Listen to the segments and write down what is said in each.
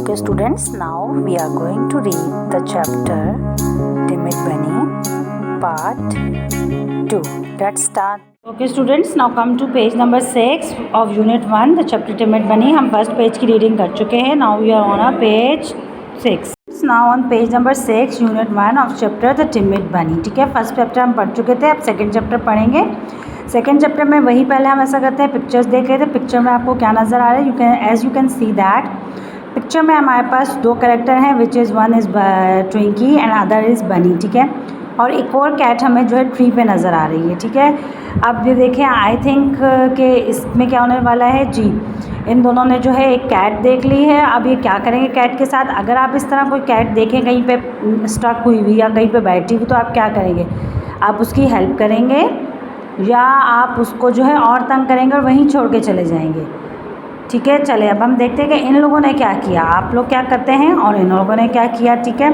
Okay students, now we are going to read the chapter Timid Bunny part 2. Let's start. Okay students, now come to page number 6 of unit 1, the chapter Timid Bunny. हम first page की reading कर चुके हैं. Now we are on a page 6. Now on page number 6 unit 1 of chapter the Timid Bunny. ठीक है, first chapter हम पढ़ चुके थे, अब सेकंड चैप्टर पढ़ेंगे. सेकेंड चैप्टर में वही पहले हम ऐसा करते हैं, पिक्चर्स देख रहे थे. पिक्चर में आपको क्या नज़र आ रहा है? As you can see that picture में हमारे पास दो कैरेक्टर हैं, which is one is Twinky and other is Bunny. ठीक है, और एक और कैट हमें जो है ट्री पे नज़र आ रही है. ठीक है, अब ये देखें, आई थिंक कि इसमें क्या होने वाला है जी. इन दोनों ने जो है एक कैट देख ली है. अब ये क्या करेंगे कैट के साथ? अगर आप इस तरह कोई कैट देखें कहीं पे स्टक हुई हुई या कहीं पे बैठी हुई, तो आप क्या करेंगे? आप उसकी हेल्प करेंगे या आप उसको जो है और तंग करेंगे और वहीं छोड़ के चले जाएंगे. ठीक है, चले अब हम देखते हैं कि इन लोगों ने क्या किया, आप लोग क्या करते हैं और इन लोगों ने क्या किया. ठीक है,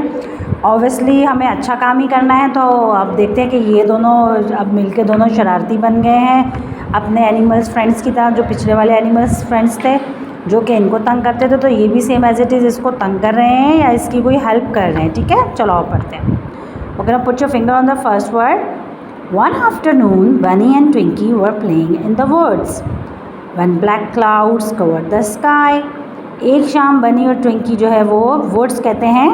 ऑब्वियसली हमें अच्छा काम ही करना है, तो अब देखते हैं कि ये दोनों अब मिलके दोनों शरारती बन गए हैं अपने एनिमल्स फ्रेंड्स की तरह. जो पिछले वाले एनिमल्स फ्रेंड्स थे जो कि इनको तंग करते थे, तो ये भी सेम एज इट इज़ इसको तंग कर रहे हैं या इसकी कोई हेल्प कर रहे हैं. ठीक है, चलो आप पढ़ते हैं. Okay, put your finger on the first word. One afternoon, Bunny and Twinkie were playing in the woods when black clouds covered the sky. एक शाम बनी और ट्विंकी जो है वो वुड्स कहते हैं,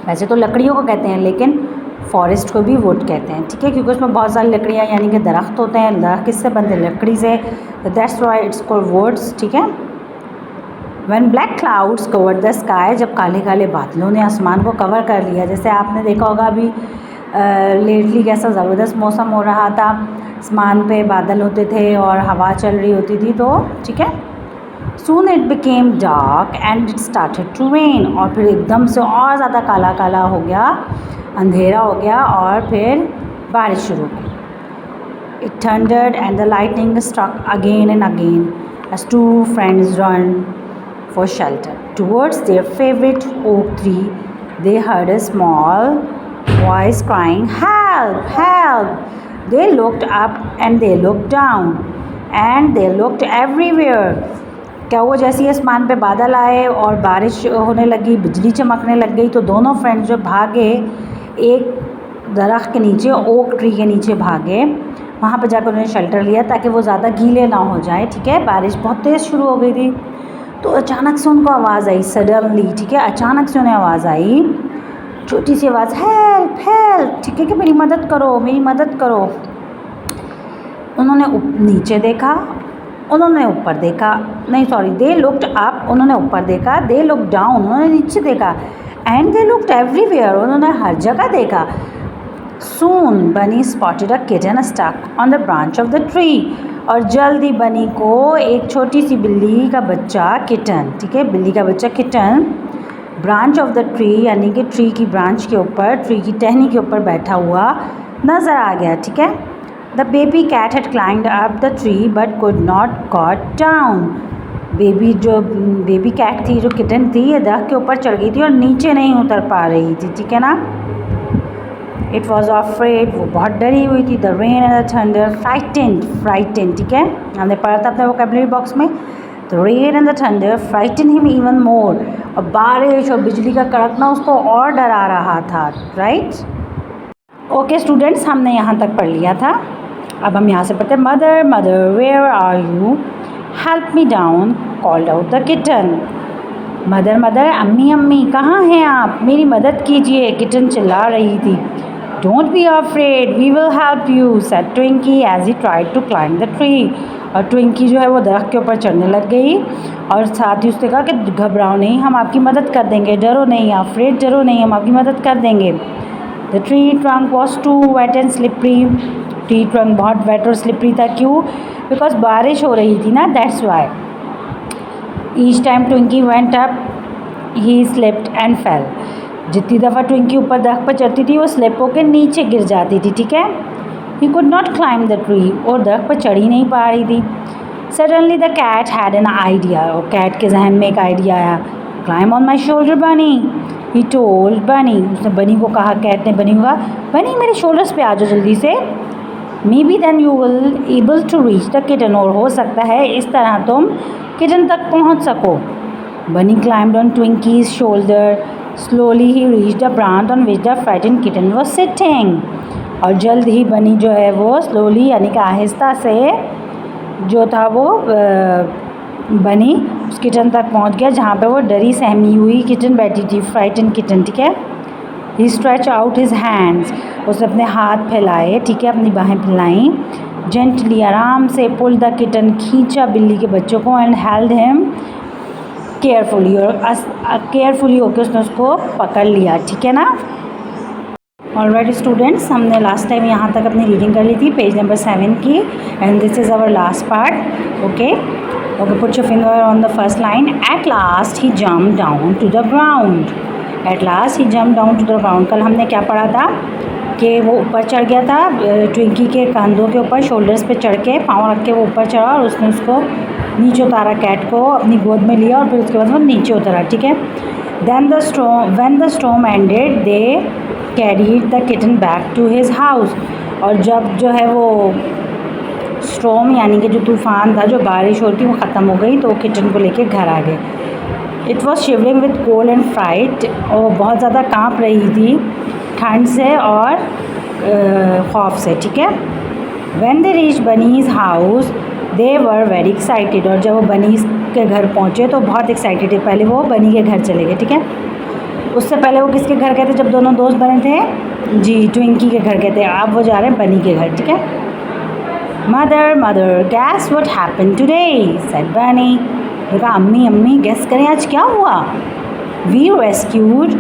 वैसे तो लकड़ियों को कहते हैं लेकिन फॉरेस्ट को भी वुड कहते हैं. ठीक है, क्योंकि उसमें बहुत सारी लकड़ियाँ यानी कि दरख्त होते हैं. दरख्त किससे बनते हैं? लकड़ी से. That's why it's called woods. ठीक है, When black clouds covered the sky, जब काले काले बादलों ने आसमान को कवर कर लिया. जैसे आपने देखा होगा अभी लेटली कैसा ज़बरदस्त मौसम हो रहा था, आसमान पे बादल होते थे और हवा चल रही होती थी. तो ठीक है, Soon it became dark and it started to rain. और फिर एकदम से और ज़्यादा काला काला हो गया, अंधेरा हो गया और फिर बारिश शुरू हो गई. It thundered and the lightning struck again and again as two friends ran for shelter. Towards their favorite oak tree, they heard a small voice crying, "Help! Help!" They looked up and they looked down and they looked everywhere. क्या वो जैसे आसमान पे बादल आए और बारिश होने लगी, बिजली चमकने लग गई, तो दोनों फ्रेंड्स जो भागे एक दरख्त के नीचे, ओक ट्री के नीचे भागे. वहाँ पे जाकर उन्होंने शेल्टर लिया ताकि वो ज़्यादा गीले ना हो जाए. ठीक है, बारिश बहुत तेज़ शुरू हो गई थी. तो अचानक से उनको आवाज़ आई, सडनली. ठीक है, अचानक से उन्हें आवाज़ आई, छोटी सी आवाज़, हेल्प हेल्प. ठीक है, कि मेरी मदद करो, मेरी मदद करो. उन्होंने नीचे देखा, उन्होंने ऊपर देखा, नहीं सॉरी, दे लुक्ड अप, उन्होंने ऊपर देखा. दे लुक डाउन, उन्होंने नीचे देखा. एंड दे लुक्ड एवरीवेयर, उन्होंने हर जगह देखा. Soon Bunny spotted a kitten stuck on the branch of the tree. और जल्दी बनी को एक छोटी सी बिल्ली का बच्चा, किटन. ठीक है, बिल्ली का बच्चा kitten branch of the tree यानी कि ट्री की ब्रांच के ऊपर, ट्री की टहनी के ऊपर बैठा हुआ नज़र आ गया. ठीक है, the baby cat had climbed up the tree but could not got down. Baby cat थी, जो किटन थी, ये दरख्त के ऊपर चढ़ गई थी और नीचे नहीं उतर पा रही थी. ठीक है ना. इट वॉज अफ्रेड, वो बहुत डरी हुई थी. The rain and the thunder frightened. ठीक है, हमने पढ़ा था अपने वोकैबुलरी बॉक्स में. The rain and the thunder frightened him even more. और बारिश और बिजली का कड़कना उसको और डरा रहा था. राइट. ओके स्टूडेंट्स, हमने यहाँ तक पढ़ लिया था. अब हम यहाँ से पढ़ते हैं. Mother mother where are you, help me down, called out the kitten. Mother mother, अम्मी अम्मी, कहाँ हैं आप, मेरी मदद कीजिए, किटन चिल्ला रही थी. Don't be afraid, we will help you, said Twinky as he tried to climb the tree. और ट्विंकी जो है वो दरख्त के ऊपर चढ़ने लग गई और साथ ही उसने कहा कि घबराओ नहीं, हम आपकी मदद कर देंगे, डरो नहीं, अफ्रेड डरो नहीं, हम आपकी मदद कर देंगे. The tree trunk was too wet and slippery. Tree trunk बहुत वेट और स्लिपरी था. क्यों? बिकॉज बारिश हो रही थी ना, that's why. Each time Twinky went up he slipped and fell. जितनी दफ़ा ट्विंकी ऊपर दरख्त पर चढ़ती थी वो स्लिप होकर नीचे गिर जाती थी. ठीक है, he could not climb the tree, और दरख्त पर चढ़ ही नहीं पा रही थी. Suddenly the cat had an idea, और कैट के जहन में एक आइडिया आया. क्लाइंब ऑन माई शोल्डर बनी, ही टोल्ड बनी. उसने बनी को कहा, कैट ने बनी को कहा, बनी मेरे शोल्डर्स पे आ जाओ जल्दी से. Maybe then you will able to reach the kitten, और हो सकता है इस तरह तुम किटन तक पहुँच सको. Bunny climbed on Twinkie's shoulder. Slowly he reached a branch on which the frightened kitten was sitting. और जल्द ही बनी जो है वो स्लोली यानी कि आहिस्ता से जो था वो बनी उस किचन तक पहुंच गया जहाँ पे वो डरी सहमी हुई किचन बैठी थी, फ्राइटन किचन, ठीक है। ही स्ट्रेच आउट हिज हैंड्स, उसने अपने हाथ फैलाए, ठीक है, अपनी बाहें फैलाई। जेंटली, आराम से, पुल द किटन, खींचा बिल्ली के बच्चों को, एंड हेल्ड हिम केयरफुली, और केयरफुली होकर उसने उसको पकड़ लिया, ठीक है ना। ऑलराइट स्टूडेंट्स, हमने लास्ट टाइम यहाँ तक अपनी रीडिंग कर ली थी, पेज नंबर 7 की, and this is our last part. Okay, put your finger on the first line. At last he jump down to the ground. At last he jump down to the ground. कल हमने क्या पढ़ा था कि वो ऊपर चढ़ गया था, ट्विंकी के कंधों के ऊपर, शोल्डर्स पे चढ़ के, पाँव रख के वो ऊपर चढ़ा और उसने उसको नीचे उतारा, कैट को अपनी गोद में लिया और फिर उसके बाद वो नीचे उतरा, ठीक है। Then when the storm ended they carried the kitten back to his house. और जब जो है वो स्टॉर्म यानी कि जो तूफ़ान था, जो बारिश हो रही थी, वो ख़त्म हो गई, तो वो किटन को लेके घर आ गए। It was shivering with cold and fright, और बहुत ज़्यादा काँप रही थी ठंड से और खौफ से, ठीक है। When they reach bunny's house they were very excited. और जब वो बनीज़ के घर पहुँचे तो बहुत एक्साइटेड थे। पहले वो बनी के घर चले गए, ठीक है। उससे पहले वो किसके घर गए थे जब दोनों दोस्त बने थे? जी, ट्विंकी के घर गए थे। अब वो जा रहे हैं बनी के घर, ठीक है। Mother guess what happened today, said Bunny. कहा अम्मी गेस करें आज क्या हुआ। We rescued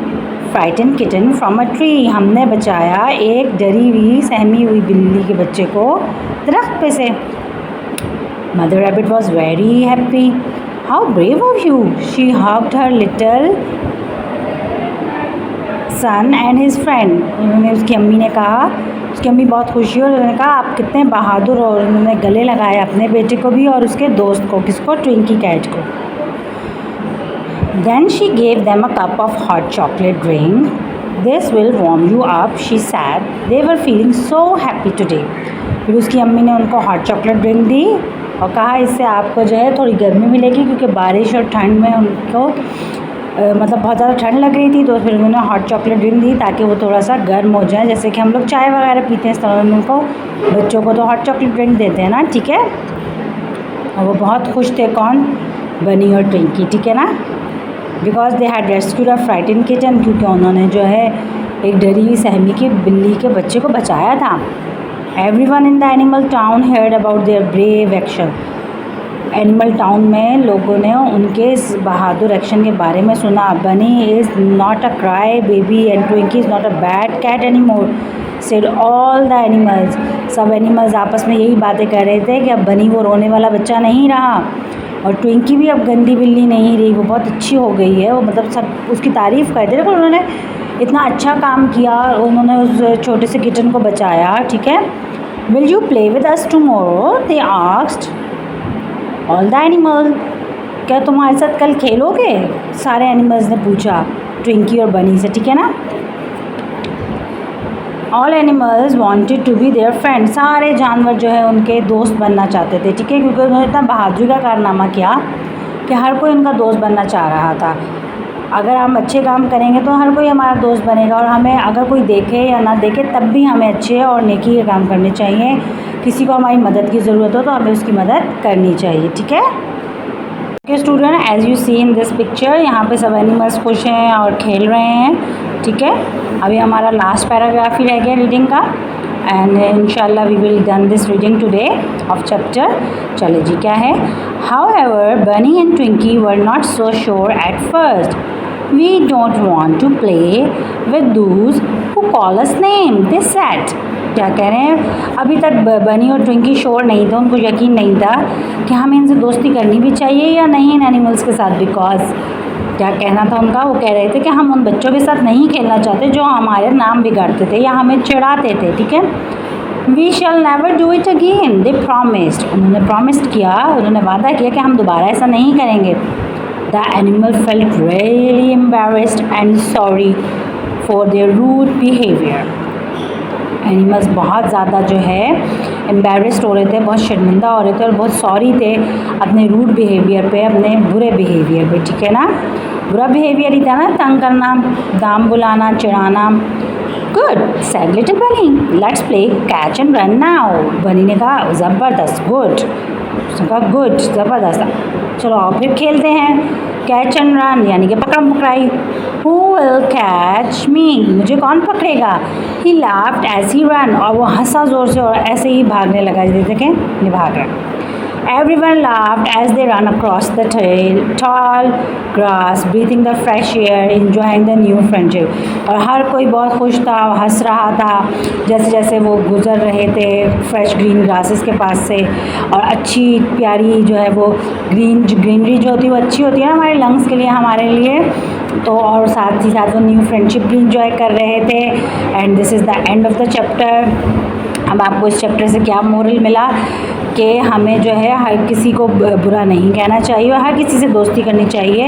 frighten kitten from a tree. हमने बचाया एक डरी हुई सहमी हुई बिल्ली के बच्चे को दरख्त पे से। Mother rabbit was very happy. How brave of you. She hugged her little son and his friend. उन्होंने, उसकी अम्मी ने कहा, उसकी अम्मी बहुत खुशी और उन्होंने कहा आप कितने बहादुर हो। और उन्होंने गले लगाया अपने बेटे को भी और उसके दोस्त को, किसको? ट्विंकी कैट को। Then she gave them a cup of hot chocolate drink. This will warm you up, she said. They were feeling so happy today. फिर उसकी अम्मी ने उनको हॉट चॉकलेट ड्रिंक दी और कहा इससे आपको जो है थोड़ी गर्मी मिलेगी, क्योंकि बारिश और ठंड में उनको मतलब बहुत ज़्यादा ठंड लग रही थी। तो फिर उन्होंने हॉट चॉकलेट ड्रिंक दी ताकि वो थोड़ा सा गर्म हो जाए, जैसे कि हम लोग चाय वगैरह पीते हैं इस तरह उनको बच्चों को तो हॉट चॉकलेट ड्रिंक देते हैं ना, ठीक है। और वो बहुत खुश थे, कौन? बनी और ट्विंकी, ठीक है ना। Because they had rescued a frighten kitten, क्योंकि उन्होंने जो है एक डरी हुई सहमी की बिल्ली के बच्चे को बचाया था। Everyone in the animal town heard about their brave action. Animal town में लोगों ने उनके इस बहादुर एक्शन के बारे में सुना। Bunny is not a cry baby and Twinky is not a bad cat any more, said all the animals. सब एनिमल्स आपस में यही बातें कर रहे थे कि अब बनी वो रोने वाला बच्चा नहीं रहा और ट्विंकी भी अब गंदी बिल्ली नहीं रही, वो बहुत अच्छी हो गई है। वो मतलब सब उसकी तारीफ़ करते थे, उन्होंने इतना अच्छा काम किया, उन्होंने उस छोटे से किटन को बचाया, ठीक है। Will you play with us tomorrow, they asked all the animal. क्या तुम हमारे साथ कल खेलोगे? सारे एनिमल्स ने पूछा ट्विंकी और बनी से, ठीक है ना। All animals wanted to be their friend. सारे जानवर जो है उनके दोस्त बनना चाहते थे, ठीक है, क्योंकि उन्होंने इतना बहादुरी का कारनामा किया कि हर कोई उनका दोस्त बनना चाह रहा था। अगर हम अच्छे काम करेंगे तो हर कोई हमारा दोस्त बनेगा, और हमें अगर कोई देखे या ना देखे तब भी हमें अच्छे और नेकी के काम करने चाहिए। किसी को हमारी मदद की ज़रूरत हो तो हमें उसकी मदद करनी चाहिए, ठीक है। Okay student, as you see in this picture, यहाँ पे सब एनिमल्स खुश हैं और खेल रहे हैं, ठीक है। अभी हमारा लास्ट पैराग्राफ ही रह गया रीडिंग का, एंड इंशाल्लाह we will done this reading today of chapter. चलो जी, क्या है? However Bunny and Twinky were not so sure at first. We don't want to play with those who call us name, they said. क्या कह रहे हैं? अभी तक बनी और ट्विंकी श्योर नहीं था, उनको यकीन नहीं था कि हमें इनसे दोस्ती करनी भी चाहिए या नहीं इन एनिमल्स के साथ। बिकॉज क्या कहना था उनका? वो कह रहे थे कि हम उन बच्चों के साथ नहीं खेलना चाहते जो हमारे नाम बिगाड़ते थे या हमें चिढ़ाते थे, ठीक है। We shall never do it again, they promised. उन्होंने प्रॉमिस्ड किया, उन्होंने वादा किया कि हम दोबारा ऐसा नहीं करेंगे। The animal felt really embarrassed and sorry for their rude behavior. Animals बहुत ज़्यादा जो है एम्बेरस्ड हो रहे थे, बहुत शर्मिंदा हो रहे थे और बहुत सॉरी थे अपने रूड बिहेवियर पे, अपने बुरे बिहेवियर पे, ठीक है ना। बुरा बिहेवियर ही था ना, तंग करना, दाम बुलाना, चिढ़ाना। गुड सेड लिटिल बनी, let's play catch and run now. बनी ने कहा ज़बरदस्त, गुड। उसने कहा गुड, ज़बरदस्त, चलो और फिर खेलते हैं कैच एंड रन, यानी कि पकड़म पकड़ाई। हु विल कैच मी, मुझे कौन पकड़ेगा। He laughed as he run, और वो हंसा ज़ोर से और ऐसे ही भागने लगा। देखें ये भाग रहा है। Everyone laughed as they ran across the tall grass, breathing the fresh air, enjoying the new friendship. और हर कोई बहुत खुश था, हंस रहा था जैसे जैसे वो गुजर रहे थे फ्रेश ग्रीन ग्रासेस के पास से। और अच्छी प्यारी जो है वो ग्रीनरी जो होती है वो अच्छी होती है ना हमारे लंग्स के लिए, हमारे लिए। तो और साथ ही साथ वो न्यू फ्रेंडशिप भी इंजॉय कर रहे थे। And this is the end of the chapter. अब आपको इस चैप्टर से क्या मोरल मिला कि हमें जो है हर किसी को बुरा नहीं कहना चाहिए और हर किसी से दोस्ती करनी चाहिए।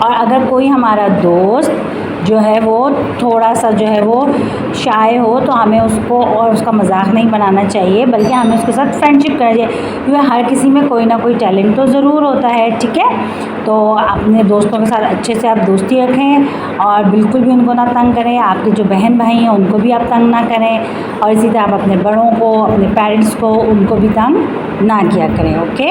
और अगर कोई हमारा दोस्त जो है वो थोड़ा सा जो है वो शाय हो तो हमें उसको और उसका मजाक नहीं बनाना चाहिए, बल्कि हमें उसके साथ फ्रेंडशिप करनी चाहिए, क्योंकि हर किसी में कोई ना कोई टैलेंट तो ज़रूर होता है, ठीक है। तो अपने दोस्तों के साथ अच्छे से आप दोस्ती रखें और बिल्कुल भी उनको ना तंग करें। आपके जो बहन भाई हैं उनको भी आप तंग ना करें, और इसी तरह आप अपने बड़ों को, अपने पेरेंट्स को, उनको भी तंग ना किया करें। ओके।